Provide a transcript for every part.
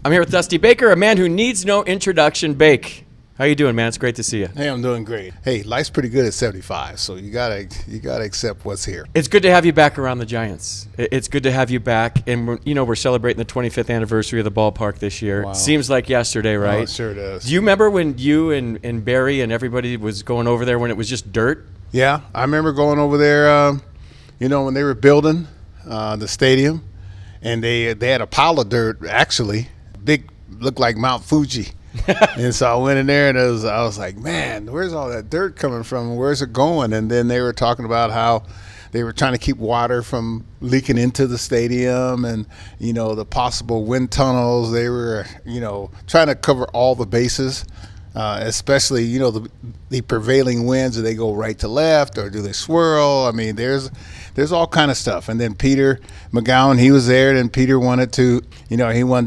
I'm here with Dusty Baker, a man who needs no introduction. Bake, how you doing, man? It's great to see you. Hey, I'm doing great. Hey, life's pretty good at 75, so you gotta accept what's here. It's good to have you back around the Giants. It's good to have you back, and we're celebrating the 25th anniversary of the ballpark this year. Wow. Seems like yesterday, right? Oh, it sure does. Do you remember when you and Barry and everybody was going over there when it was just dirt? Yeah, I remember going over there. When they were building the stadium, and they had a pile of dirt, actually, big, looked like Mount Fuji. And so I went in there, and I was like, man, where's all that dirt coming from? Where's it going? And then they were talking about how they were trying to keep water from leaking into the stadium, and the possible wind tunnels. They were trying to cover all the bases, especially the prevailing winds. Do they go right to left, or do they swirl? I mean, there's all kind of stuff. And then Peter McGowan, he was there, and Peter wanted to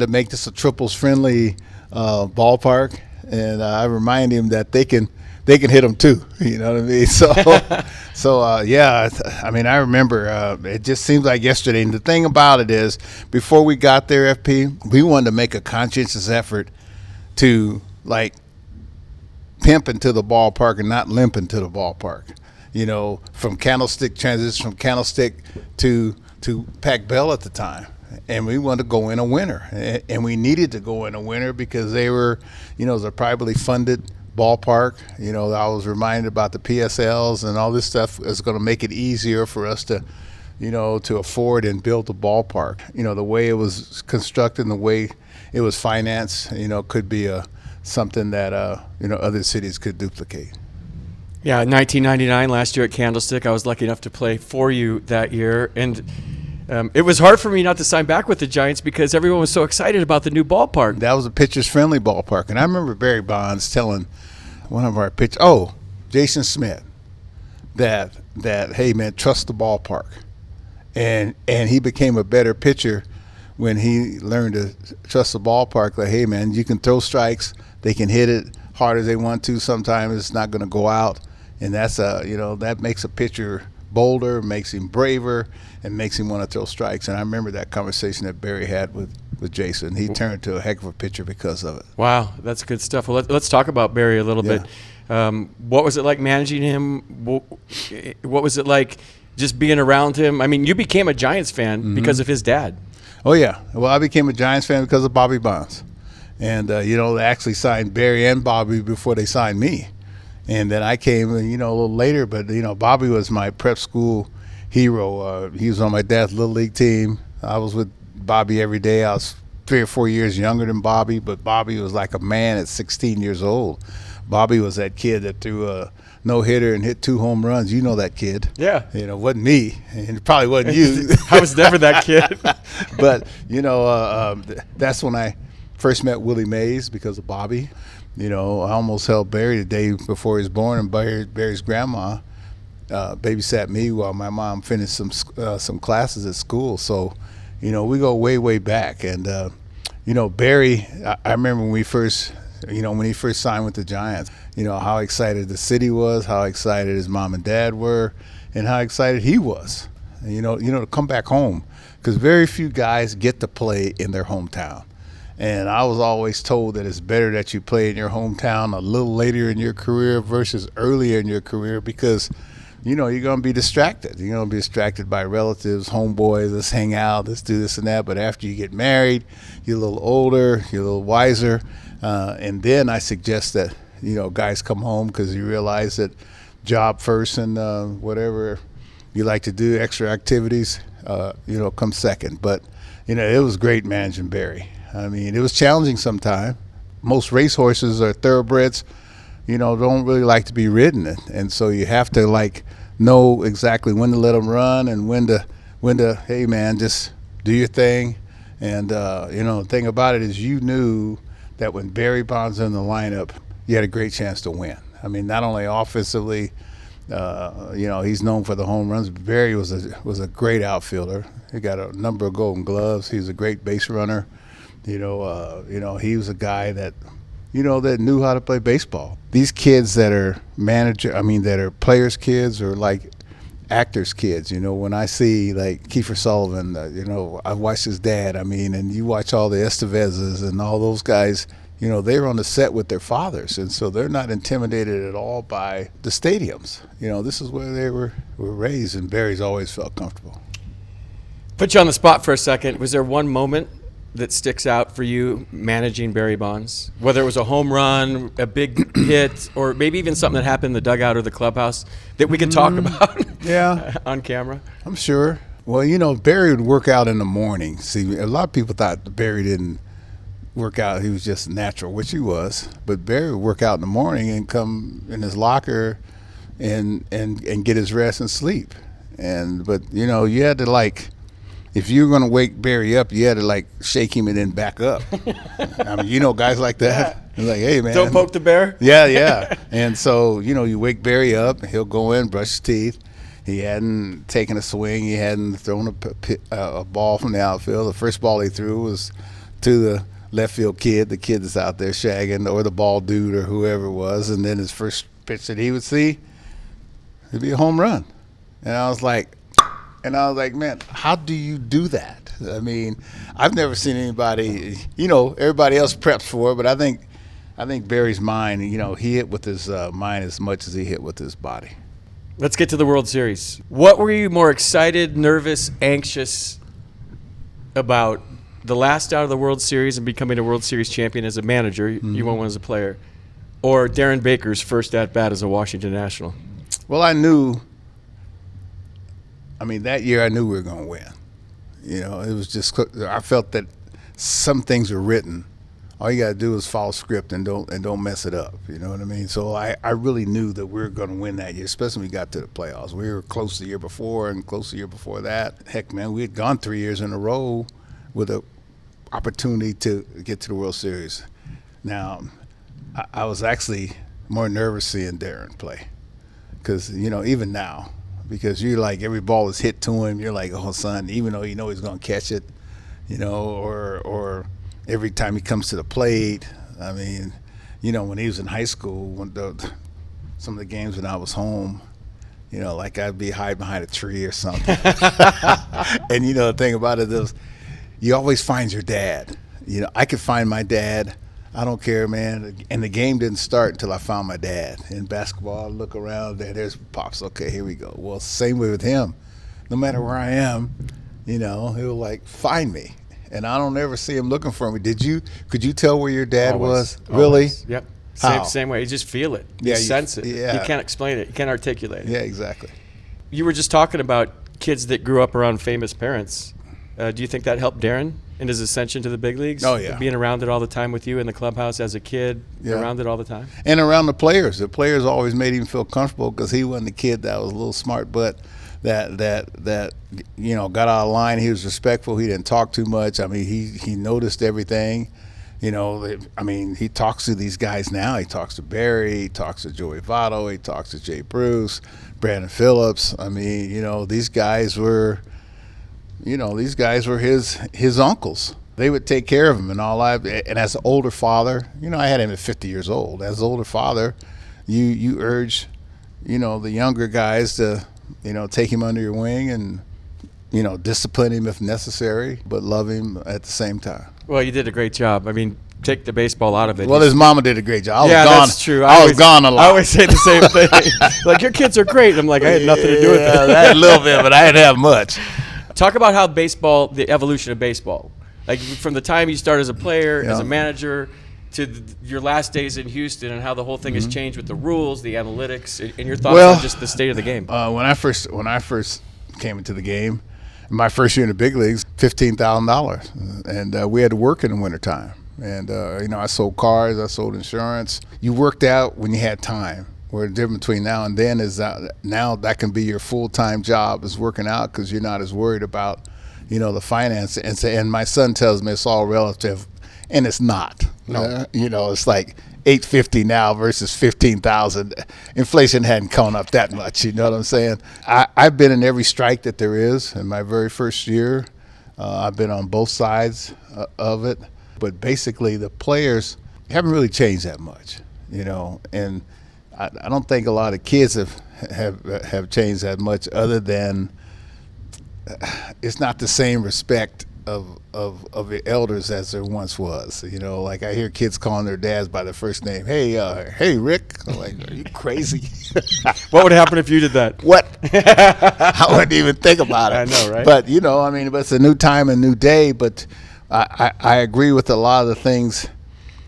make this a triples friendly ballpark, and I remind him that they can hit them too. You know what I mean? So yeah. I mean, I remember. It just seems like yesterday. And the thing about it is, before we got there, FP, we wanted to make a conscientious effort to pimp into the ballpark and not limp into the ballpark. From Candlestick transition from Candlestick to Pac Bell at the time. And we wanted to go in a winner, and we needed to go in a winner because they were, it was a privately funded ballpark. I was reminded about the PSLs and all this stuff is going to make it easier for us to, to afford and build the ballpark. The way it was constructed and the way it was financed, could be something that, other cities could duplicate. Yeah, 1999, last year at Candlestick, I was lucky enough to play for you that year, and it was hard for me not to sign back with the Giants because everyone was so excited about the new ballpark. That was a pitchers-friendly ballpark. And I remember Barry Bonds telling one of our Jason Smith, that hey, man, trust the ballpark. And he became a better pitcher when he learned to trust the ballpark. Like, hey, man, you can throw strikes. They can hit it hard as they want to. Sometimes it's not going to go out. And that's that makes a pitcher bolder, makes him braver, and makes him want to throw strikes. And I remember that conversation that Barry had with Jason. He turned to a heck of a pitcher because of it. Wow, that's good stuff. Well, let's talk about Barry a little bit. What was it like managing him? What was it like just being around him? I mean, you became a Giants fan because of his dad. Oh, yeah. Well, I became a Giants fan because of Bobby Bonds. And, they actually signed Barry and Bobby before they signed me. And then I came, a little later. But, Bobby was my prep school hero. He was on my dad's Little League team. I was with Bobby every day. I was 3 or 4 years younger than Bobby, but Bobby was like a man at 16 years old. Bobby was that kid that threw a no-hitter and hit 2 home runs. You know that kid. Yeah. It wasn't me, and it probably wasn't you. I was never that kid. But, that's when I first met Willie Mays because of Bobby. I almost held Barry the day before he was born, and Barry's grandma babysat me while my mom finished some classes at school. So, we go way, way back. And, Barry, I remember when he first signed with the Giants, how excited the city was, how excited his mom and dad were, and how excited he was, to come back home, because very few guys get to play in their hometown. And I was always told that it's better that you play in your hometown a little later in your career versus earlier in your career because, you're going to be distracted. You're going to be distracted by relatives, homeboys, let's hang out, let's do this and that. But after you get married, you're a little older, you're a little wiser. And then I suggest that, guys come home because you realize that job first and whatever you like to do, extra activities, come second. But, it was great managing Barry. I mean, it was challenging sometimes. Most racehorses are thoroughbreds, don't really like to be ridden. And so you have to, know exactly when to let them run and when to hey, man, just do your thing. And, the thing about it is you knew that when Barry Bonds was in the lineup, you had a great chance to win. I mean, not only offensively, he's known for the home runs. Barry was a great outfielder. He got a number of Golden Gloves. He was a great base runner. He was a guy that, that knew how to play baseball. These kids that are players' kids or like actors' kids. When I see like Kiefer Sutherland, I watched his dad. And you watch all the Estevezes and all those guys. They were on the set with their fathers, and so they're not intimidated at all by the stadiums. This is where they were raised, and Barry's always felt comfortable. Put you on the spot for a second. Was there one moment that sticks out for you managing Barry Bonds? Whether it was a home run, a big hit, or maybe even something that happened in the dugout or the clubhouse that we could talk about on camera? I'm sure. Well, Barry would work out in the morning. See, a lot of people thought Barry didn't work out. He was just natural, which he was. But Barry would work out in the morning and come in his locker and get his rest and sleep. But you had to if you were going to wake Barry up, you had to shake him and then back up. Guys like that. It's like, hey man, don't poke the bear. Yeah. And so you wake Barry up, he'll go in, brush his teeth. He hadn't taken a swing. He hadn't thrown a ball from the outfield. The first ball he threw was to the left field kid, the kid that's out there shagging, or the ball dude, or whoever it was. And then his first pitch that he would see, it'd be a home run. And I was like, man, how do you do that? I've never seen anybody. Everybody else preps for it, but I think Barry's mind. He hit with his mind as much as he hit with his body. Let's get to the World Series. What were you more excited, nervous, anxious about? The last out of the World Series and becoming a World Series champion as a manager, you won one as a player, or Darren Baker's first at-bat as a Washington National? Well, I knew, that year I knew we were going to win. It was just, I felt that some things were written. All you got to do is follow script and don't mess it up. You know what I mean? So I really knew that we were going to win that year, especially when we got to the playoffs. We were close the year before and close the year before that. Heck, man, we had gone 3 years in a row with an opportunity to get to the World Series. Now, I was actually more nervous seeing Darren play because, even now, because you're like every ball is hit to him, you're like, oh, son, even though he's going to catch it, or every time he comes to the plate. When he was in high school, some of the games when I was home, I'd be hiding behind a tree or something. And, the thing about it is, you always find your dad. I could find my dad. I don't care, man. And the game didn't start until I found my dad. In basketball, I look around, there's Pops. Okay, here we go. Well, same way with him. No matter where I am, he'll find me. And I don't ever see him looking for me. Could you tell where your dad was? Really? Yep. How? Same way. You just feel it. You sense it. Yeah. You can't explain it. You can't articulate it. Yeah, exactly. You were just talking about kids that grew up around famous parents. Do you think that helped Darren in his ascension to the big leagues? Oh, yeah. Being around it all the time with you in the clubhouse as a kid, around it all the time? And around the players. The players always made him feel comfortable because he wasn't the kid that was a little smart, but that got out of line. He was respectful. He didn't talk too much. He noticed everything. He talks to these guys now. He talks to Barry. He talks to Joey Votto. He talks to Jay Bruce, Brandon Phillips. These guys were – these guys were his uncles. They would take care of him and all that. And as an older father, I had him at 50 years old. As an older father, you urge, the younger guys to, take him under your wing and, discipline him if necessary, but love him at the same time. Well, you did a great job. Take the baseball out of it. Well, his mama did a great job. That's true. I was gone a lot. I always say the same thing. Your kids are great. I'm like, I had nothing to do with it. I had a little bit, but I didn't have much. Talk about how the evolution of baseball, from the time you start as a player, as a manager, to your last days in Houston, and how the whole thing has changed with the rules, the analytics, and your thoughts on just the state of the game. When I first came into the game, my first year in the big leagues, $15,000, and we had to work in the wintertime. And I sold cars, I sold insurance. You worked out when you had time. Where the difference between now and then is that now that can be your full-time job is working out because you're not as worried about, the finance. And my son tells me it's all relative, and it's not. No. It's like $850 now versus $15,000. Inflation hadn't gone up that much. You know what I'm saying? I've been in every strike that there is in my very first year. I've been on both sides of it. But basically, the players haven't really changed that much, and I don't think a lot of kids have changed that much, other than it's not the same respect of the elders as there once was. You know, like I hear kids calling their dads by their first name. Hey Rick. I'm like, are you crazy? What would happen if you did that? What? I wouldn't even think about it. I know, right? But but it's a new time, a new day. But I agree with a lot of the things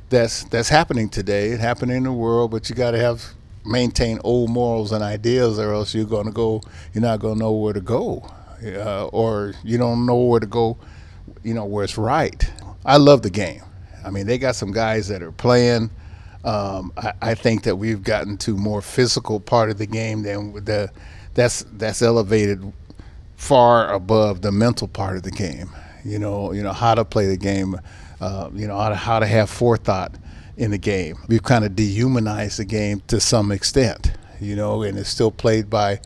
that's happening today. It happening in the world, but you got to maintain old morals and ideas, or else you're not gonna know where to go, or you don't know where to go, where it's right. I love the game. I mean, they got some guys that are playing. I think that we've gotten to more physical part of the game than that's elevated far above the mental part of the game. How to play the game, how to have forethought in the game. We've kind of dehumanized the game to some extent, and it's still played by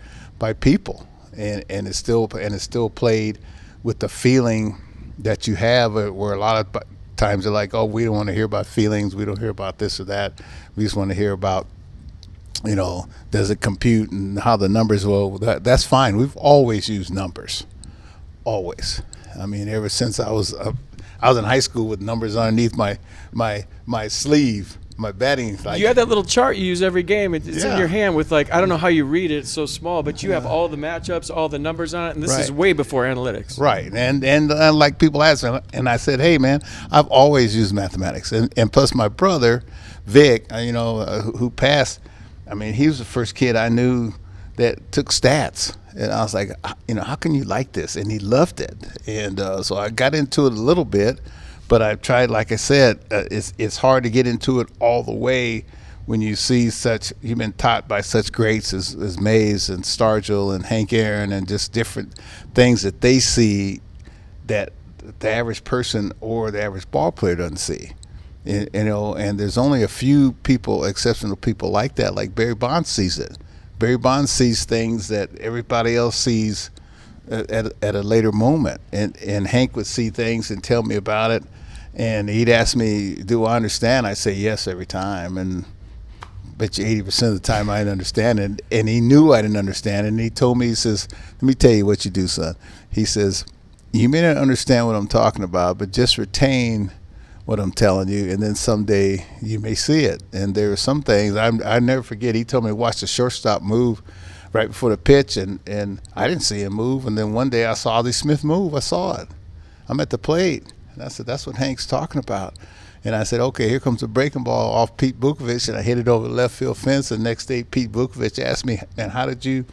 people, and it's still played with the feeling that you have, where a lot of times they're like, oh, we don't want to hear about feelings, we don't hear about this or that, we just want to hear about, does it compute and how the numbers will. That's fine. We've always used numbers, always. I mean, ever since I was in high school with numbers underneath my sleeve, my batting. You had that little chart you use every game. It's in your hand with, like, I don't know how you read it. It's so small, but you have all the matchups, all the numbers on it, and this is way before analytics. Right, and like people ask me, and I said, hey man, I've always used mathematics, and plus my brother, Vic, who passed. I mean, he was the first kid I knew that took stats. And I was like, how can you like this? And he loved it. And so I got into it a little bit, but I tried, like I said, it's hard to get into it all the way when you see you've been taught by such greats as Mays and Stargell and Hank Aaron, and just different things that they see that the average person or the average ball player doesn't see. And there's only a few people, exceptional people like that, like Barry Bonds sees it. Barry Bonds sees things that everybody else sees at a later moment. And Hank would see things and tell me about it. And he'd ask me, do I understand? I'd say yes every time. And bet you 80% of the time I didn't understand it. And he knew I didn't understand it. And he told me, he says, let me tell you what you do, son. He says, you may not understand what I'm talking about, but just retain what I'm telling you, and then someday you may see it. And there are some things I never forget. He told me to watch the shortstop move right before the pitch, and I didn't see him move. And then one day I saw Ollie Smith move. I saw it. I'm at the plate, and I said, that's what Hank's talking about. And I said, okay, here comes a breaking ball off Pete Bukovic, and I hit it over the left field fence. And the next day, Pete Bukovic asked me, and how'd you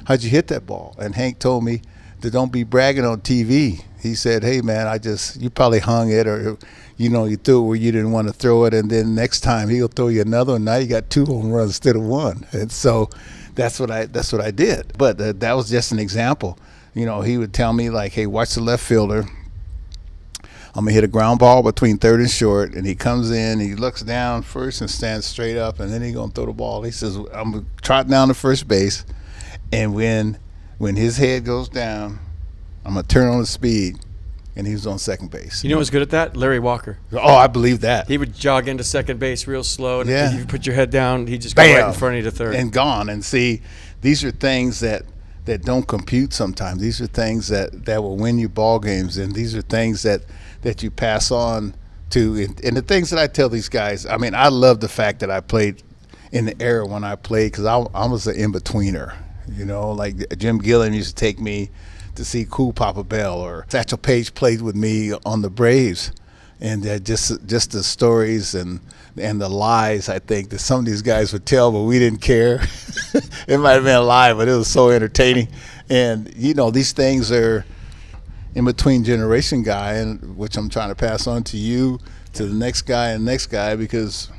hit that ball? And Hank told me to don't be bragging on TV. He said, hey man, you probably hung it, or you threw it where you didn't want to throw it, and then next time he'll throw you another one. Now you got 2 home runs instead of 1. And so that's what I did. But that was just an example. He would tell me, like, hey, watch the left fielder. I'm gonna hit a ground ball between third and short, and he comes in, he looks down first and stands straight up, and then he's gonna throw the ball. He says, I'm trotting down to first base, and when his head goes down, I'm gonna turn on the speed, and he was on second base. You know who's good at that? Larry Walker. Oh, I believe that. He would jog into second base real slow, and if you put your head down, he'd just go Bam! right in front of you to third. And gone. And see, these are things that don't compute sometimes. These are things that will win you ball games, and these are things that you pass on to. And the things that I tell these guys, I mean, I love the fact that I played in the era when I played, because I was an in-betweener. Like Jim Gilliam used to take me to see Cool Papa Bell, or Satchel Paige played with me on the Braves, and just the stories and the lies, I think, that some of these guys would tell, but we didn't care. It might have been a lie, but it was so entertaining. And these things are in between generation guy, and which I'm trying to pass on to you, to the next guy and next guy, because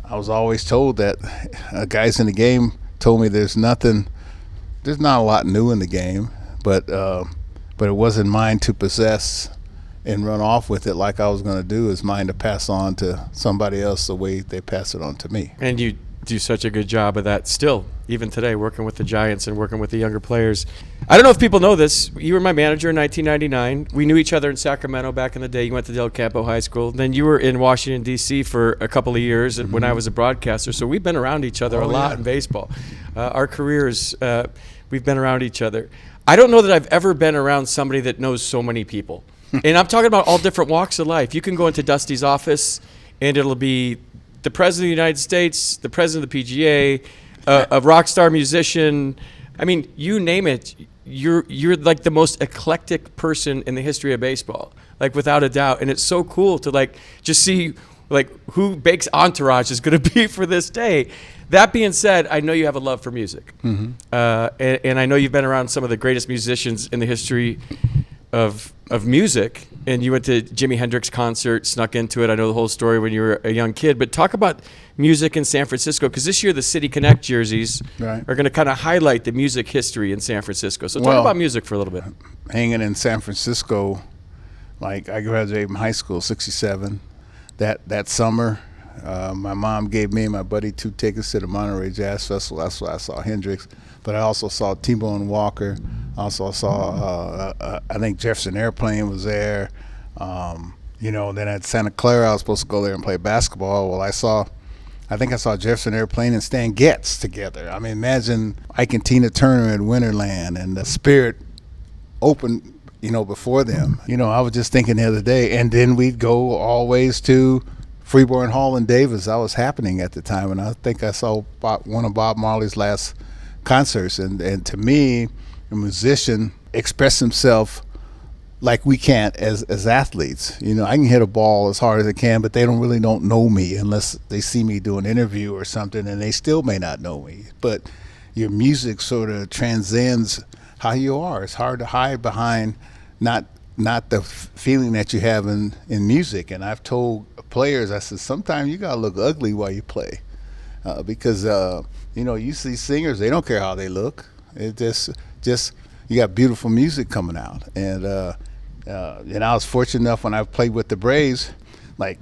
I was always told that guys in the game told me there's not a lot new in the game. But it wasn't mine to possess and run off with it like I was going to do. It's mine to pass on to somebody else the way they pass it on to me. And you do such a good job of that still, even today, working with the Giants and working with the younger players. I don't know if people know this. You were my manager in 1999. We knew each other in Sacramento back in the day. You went to Del Campo High School. Then you were in Washington, D.C. for a couple of years when I was a broadcaster. So we've been around each other a lot in baseball. Our careers, we've been around each other. I don't know that I've ever been around somebody that knows so many people. And I'm talking about all different walks of life. You can go into Dusty's office, and it'll be the President of the United States, the President of the PGA, a rock star musician. I mean, you name it. You're like the most eclectic person in the history of baseball, like without a doubt. And it's so cool to like just see like who Bake's entourage is going to be for this day. That being said, I know you have a love for music, and I know you've been around some of the greatest musicians in the history of music, and you went to Jimi Hendrix concert, snuck into it. I know the whole story when you were a young kid, but talk about music in San Francisco, because this year the City Connect jerseys are going to kind of highlight the music history in San Francisco. So talk about music for a little bit. Hanging in San Francisco, like I graduated from high school, 67. That summer, my mom gave me and my buddy 2 tickets to the Monterey Jazz Festival. That's where I saw Hendrix. But I also saw T-Bone Walker. I also saw, I think Jefferson Airplane was there. Then at Santa Clara, I was supposed to go there and play basketball. Well, I think I saw Jefferson Airplane and Stan Getz together. I mean, imagine Ike and Tina Turner at Winterland and the Spirit open, before them. I was just thinking the other day, and then we'd go always to Freeborn Hall in Davis. That was happening at the time, and I think I saw one of Bob Marley's last concerts. And to me, a musician express himself like we can't as athletes. I can hit a ball as hard as I can, but they don't know me unless they see me do an interview or something, and they still may not know me. But your music sort of transcends how you are. It's hard to hide behind not the feeling that you have in music. And I've told players, I said, sometimes you gotta look ugly while you play, because you see singers, they don't care how they look. It just you got beautiful music coming out. And I was fortunate enough when I played with the Braves, like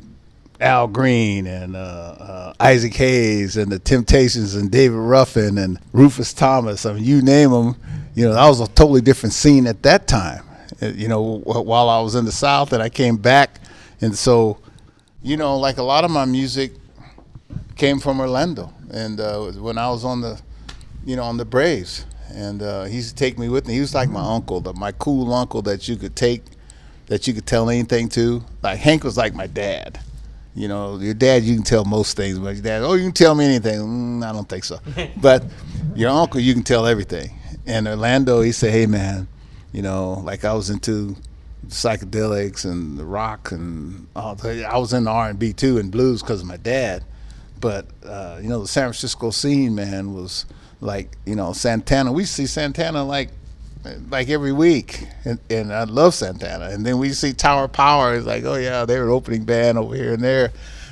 Al Green and Isaac Hayes and the Temptations and David Ruffin and Rufus Thomas. I mean, you name them. That was a totally different scene at that time. While I was in the South, and I came back, and so, like a lot of my music came from Orlando, and when I was on the Braves, and he used to take me with me. He was like my uncle, my cool uncle that you could tell anything to. Like Hank was like my dad. Your dad, you can tell most things, but your dad, you can tell me anything. I don't think so. But your uncle, you can tell everything. And Orlando, he said, hey man, like I was into psychedelics and the rock and I was in the R&B too and blues because of my dad. But the San Francisco scene, man, was like, Santana. We see Santana like every week, and I love Santana. And then we see Tower Power. It's like, oh yeah, they're an opening band over here and there.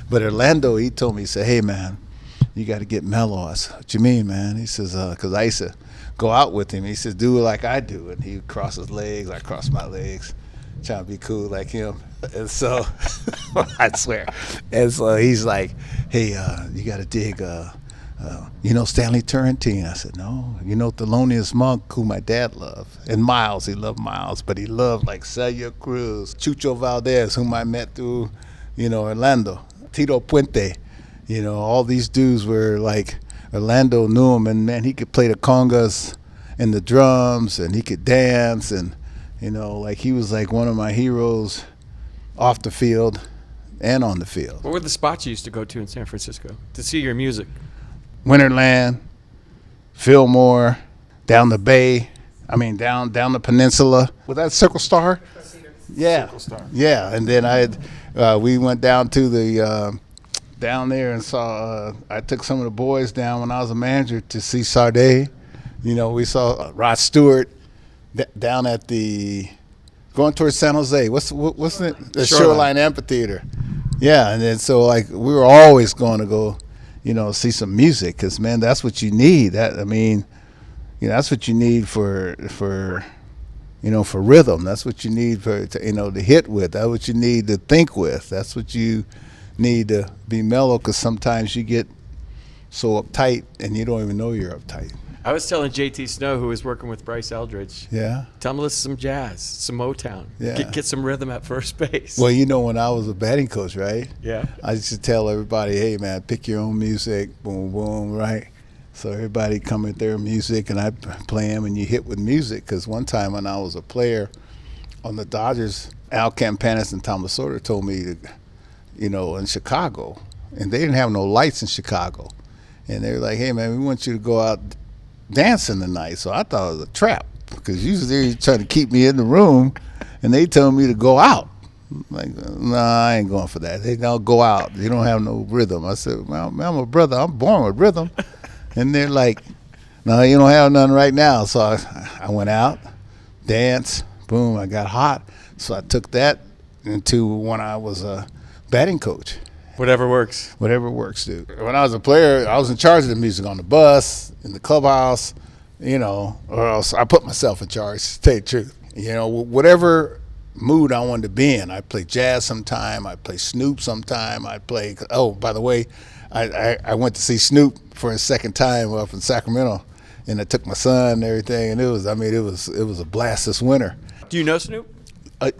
But Orlando, he told me, he said, hey man, you got to get mellow. I said, what you mean, man? He says, because I used to go out with him. He says, do it like I do. And he would cross his legs, I cross my legs, trying to be cool like him. And so, I swear. And so he's like, hey, you got to dig, Stanley Turrentine? I said, no. Thelonious Monk, who my dad loved. And Miles, he loved Miles. But he loved like Celia Cruz, Chucho Valdez, whom I met through, Orlando. Tito Puente. All these dudes were like, Orlando knew him, and man, he could play the congas and the drums, and he could dance, and like he was like one of my heroes off the field and on the field. What were the spots you used to go to in San Francisco to see your music? Winterland, Fillmore, down the bay. Down the peninsula. Was that Circle Star? Yeah, Circle Star. Yeah, and then we went down to the. Down there and saw, I took some of the boys down when I was a manager to see Sade. We saw Rod Stewart down at going towards San Jose. What's it? The Shoreline Amphitheater. Yeah, and then so like we were always going to go, see some music because man, that's what you need. That's what you need for rhythm. That's what you need to hit with. That's what you need to think with. That's what you need to be mellow, because sometimes you get so uptight, and you don't even know you're uptight. I was telling JT Snow, who was working with Bryce Eldridge, Yeah. tell him to listen to some jazz, some Motown. Yeah. Get some rhythm at first base. Well, you know, when I was a batting coach, right? Yeah. I used to tell everybody, hey, man, pick your own music, boom, boom, right? So everybody come with their music, and I play them, and you hit with music. Because one time when I was a player on the Dodgers, Al Campanis and Tom Lasorda told me, to, you know, in Chicago, and they didn't have no lights in Chicago. And they were like, hey, man, we want you to go out dancing tonight. So I thought it was a trap, because usually they're trying to keep me in the room, and they told me to go out. I'm like, nah, I ain't going for that. They don't go out. You don't have no rhythm. I said, well, man, I'm a brother. I'm born with rhythm. And they're like, no, you don't have none right now. So I went out, danced, boom, I got hot. So I took that into when I was a batting coach. Whatever works. Whatever works, dude. When I was a player, I was in charge of the music on the bus, in the clubhouse, you know, or else I put myself in charge, to tell you the truth. You know, whatever mood I wanted to be in. I'd play jazz sometime, I'd play Snoop sometime, I'd play, oh, by the way, I went to see Snoop for his second time up in Sacramento, and I took my son and everything, and it was a blast this winter. Do you know Snoop?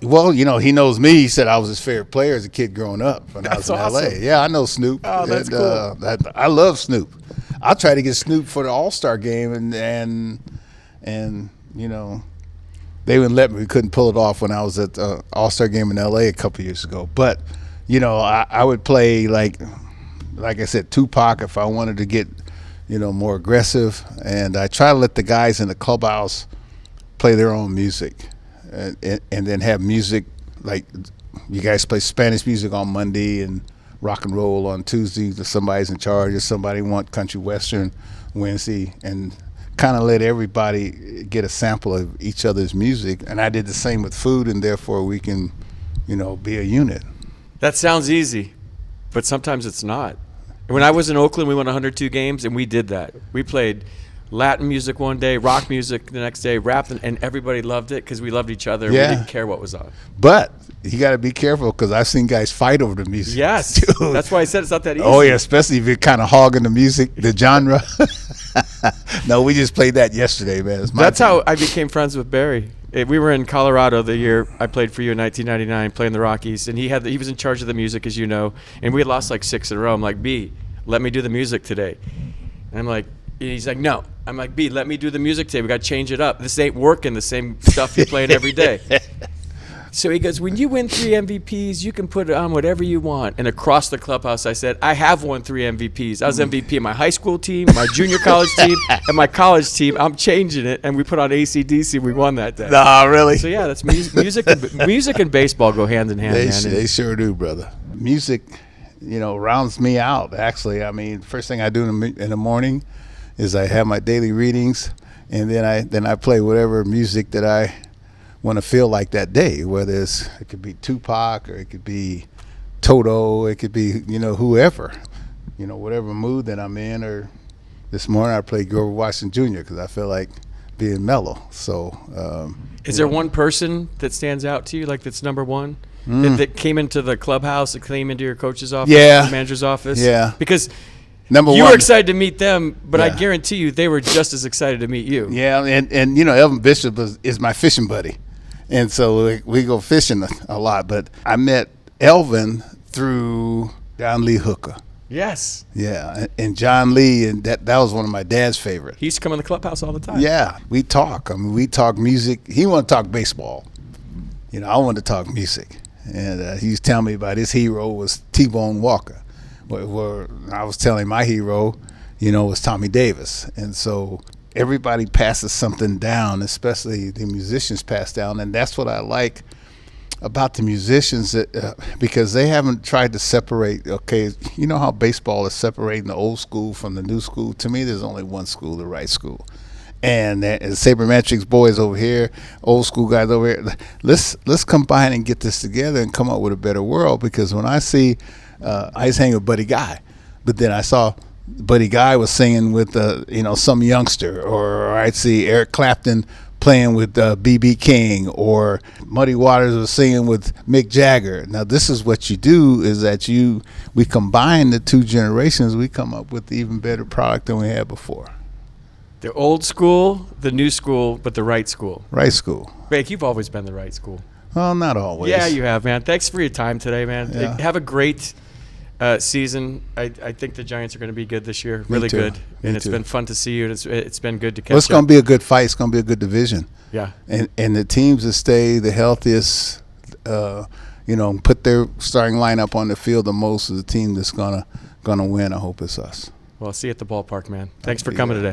Well, you know, he knows me. He said I was his favorite player as a kid growing up when I was in awesome. L.A. Yeah, I know Snoop. Oh, that's cool. I love Snoop. I'll try to get Snoop for the All-Star game, and you know, they wouldn't let me. We couldn't pull it off when I was at the All-Star game in L.A. a couple years ago. But, you know, I would play, like I said, Tupac if I wanted to get, you know, more aggressive. And I try to let the guys in the clubhouse play their own music. And then have music, like you guys play Spanish music on Monday and rock and roll on Tuesday. Somebody's in charge, or somebody want country western Wednesday, and kind of let everybody get a sample of each other's music. And I did the same with food, and therefore we can, you know, be a unit. That sounds easy, but sometimes it's not. When I was in Oakland, we won 102 games, and we did that. We played Latin music one day, rock music the next day, rap, and everybody loved it because we loved each other. Yeah. We didn't care what was on. But you got to be careful, because I've seen guys fight over the music. Yes, Dude. that's why I said it's not that easy. Oh, yeah, especially if you're kind of hogging the music, the genre. No, we just played that yesterday, man. That's how I became friends with Barry. We were in Colorado the year I played for you in 1999, playing the Rockies, and he was in charge of the music, as you know, and we had lost like 6 in a row. I'm like, B, let me do the music today. And I'm like, he's like, no. I'm like, B, let me do the music today. We got to change it up. This ain't working, the same stuff you're playing every day. So he goes, when you win 3 MVPs, you can put it on whatever you want. And across the clubhouse, I said, I have won 3 MVPs. I was MVP of my high school team, my junior college team, and my college team. I'm changing it. And we put on AC/DC. We won that day. Nah, really? So, yeah, that's music and baseball go hand in hand, man. They sure do, brother. Music, you know, rounds me out, actually. I mean, first thing I do in the morning is I have my daily readings, and then I play whatever music that I want to feel like that day, whether it could be Tupac, or it could be Toto, it could be, you know, whoever, you know, whatever mood that I'm in. Or this morning I played Grover Washington Jr. because I feel like being mellow. So is there one person that stands out to you, like that's number one, that came into the clubhouse, that came into your coach's office, Yeah. the manager's office? Yeah. Because number you one, were excited to meet them, but I Yeah. guarantee you they were just as excited to meet you. Yeah, and you know, Elvin Bishop is my fishing buddy, and so we go fishing a lot. But I met Elvin through John Lee Hooker. Yes. Yeah, and John Lee, and that was one of my dad's favorites. He used to come in the clubhouse all the time. Yeah, we talk. I mean, we talk music. He wanted to talk baseball. You know, I wanted to talk music, and he was telling me about his hero was T-Bone Walker. Where I was telling my hero, you know, was Tommy Davis. And so everybody passes something down, especially the musicians pass down. And that's what I like about the musicians, because they haven't tried to separate. Okay, you know how baseball is separating the old school from the new school? To me, there's only one school, the right school. And Sabermetrics boys over here, old school guys over here, let's combine and get this together and come up with a better world. Because when I see I was hanging with Buddy Guy, but then I saw Buddy Guy was singing with you know, some youngster, or I'd see Eric Clapton playing with B.B. King, or Muddy Waters was singing with Mick Jagger. Now this is what you do, is that we combine the two generations, we come up with even better product than we had before. The old school, the new school, but the right school. Right school. Bake, you've always been the right school. Well, not always. Yeah, you have, man. Thanks for your time today, man. Yeah. Have a great season. I think the Giants are going to be good this year. Really too. good. Me And it's too. been fun to see you. And it's been good to catch Well, it's up. going to be a good fight. It's going to be a good division. Yeah. And the teams that stay the healthiest, put their starting lineup on the field the most, is the team that's gonna win. I hope it's us. Well, I'll see you at the ballpark, man. Thanks for be coming there. today.